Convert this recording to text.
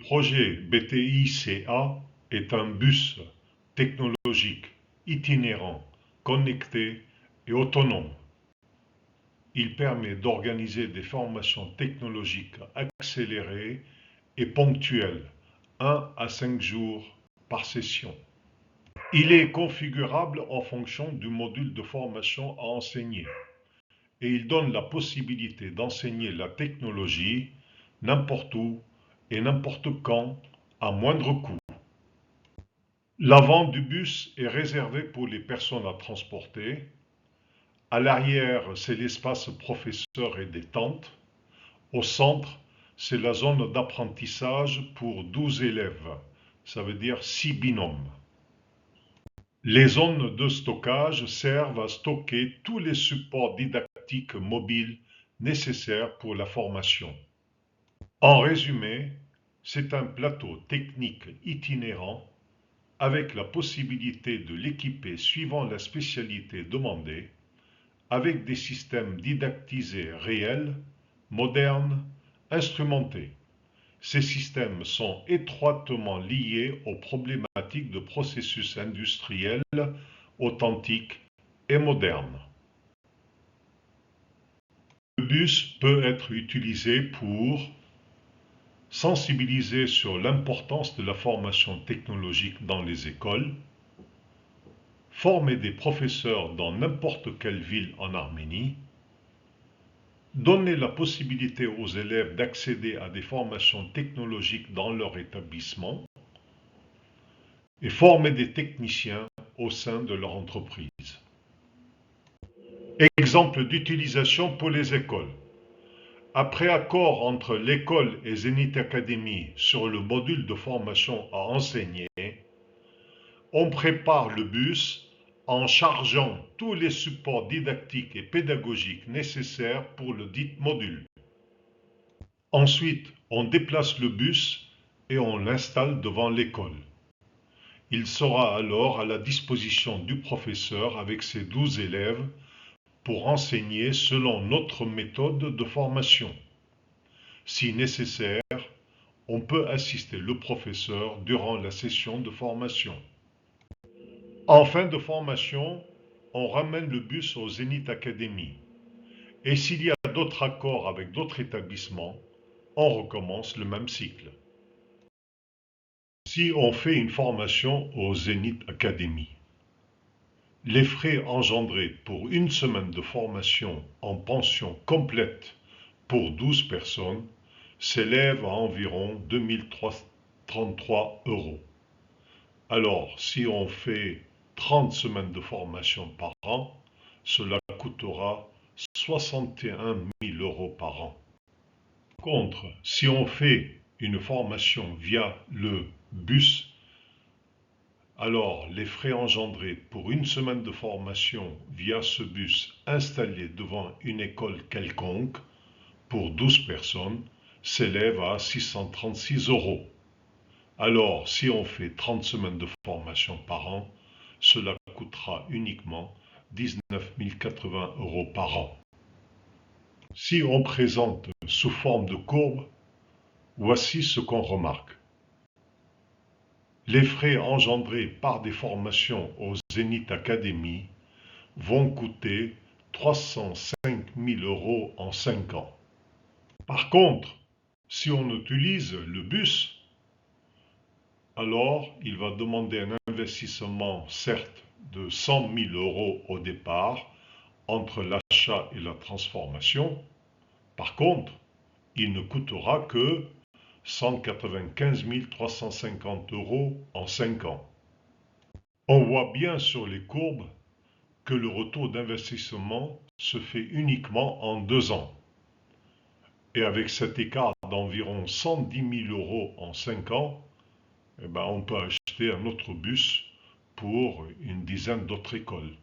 projet BTI-CA est un bus technologique itinérant, connecté et autonome. Il permet d'organiser des formations technologiques accélérées et ponctuelles, 1 à 5 jours par session. Il est configurable en fonction du module de formation à enseigner et il donne la possibilité d'enseigner la technologie n'importe où et n'importe quand à moindre coût. L'avant du bus est réservé pour les personnes à transporter. À l'arrière, c'est l'espace professeur et détente. Au centre, c'est la zone d'apprentissage pour 12 élèves, ça veut dire 6 binômes. Les zones de stockage servent à stocker tous les supports didactiques mobiles nécessaires pour la formation. En résumé, c'est un plateau technique itinérant avec la possibilité de l'équiper suivant la spécialité demandée, avec des systèmes didactisés réels, modernes, instrumentés. Ces systèmes sont étroitement liés aux problématiques de processus industriels authentiques et modernes. Le bus peut être utilisé pour sensibiliser sur l'importance de la formation technologique dans les écoles, former des professeurs dans n'importe quelle ville en Arménie, donner la possibilité aux élèves d'accéder à des formations technologiques dans leur établissement et former des techniciens au sein de leur entreprise. Exemple d'utilisation pour les écoles. Après accord entre l'école et Zenith Academy sur le module de formation à enseigner, on prépare le bus en chargeant tous les supports didactiques et pédagogiques nécessaires pour le dit module. Ensuite, on déplace le bus et on l'installe devant l'école. Il sera alors à la disposition du professeur avec ses 12 élèves pour enseigner selon notre méthode de formation. Si nécessaire, on peut assister le professeur durant la session de formation. En fin de formation, on ramène le bus au Zenith Academy. Et s'il y a d'autres accords avec d'autres établissements, on recommence le même cycle. Si on fait une formation au Zenith Academy, les frais engendrés pour une semaine de formation en pension complète pour 12 personnes s'élèvent à environ 2033 €. Alors, si on fait 30 semaines de formation par an, cela coûtera 61 000 € par an. Par contre, si on fait une formation via le bus, alors les frais engendrés pour une semaine de formation via ce bus installé devant une école quelconque pour 12 personnes s'élèvent à 636 €. Alors, si on fait 30 semaines de formation par an, cela coûtera uniquement 19 080 € par an. Si on présente sous forme de courbe, voici ce qu'on remarque. Les frais engendrés par des formations au Zenith Academy vont coûter 305 000 € en 5 ans. Par contre, si on utilise le bus, alors il va demander un investissement certes de 100 000 € au départ entre l'achat et la transformation. Par contre, il ne coûtera que 195 350 € en 5 ans. On voit bien sur les courbes que le retour d'investissement se fait uniquement en 2 ans. Et avec cet écart d'environ 110 000 € en 5 ans, on peut acheter un autre bus pour une dizaine d'autres écoles.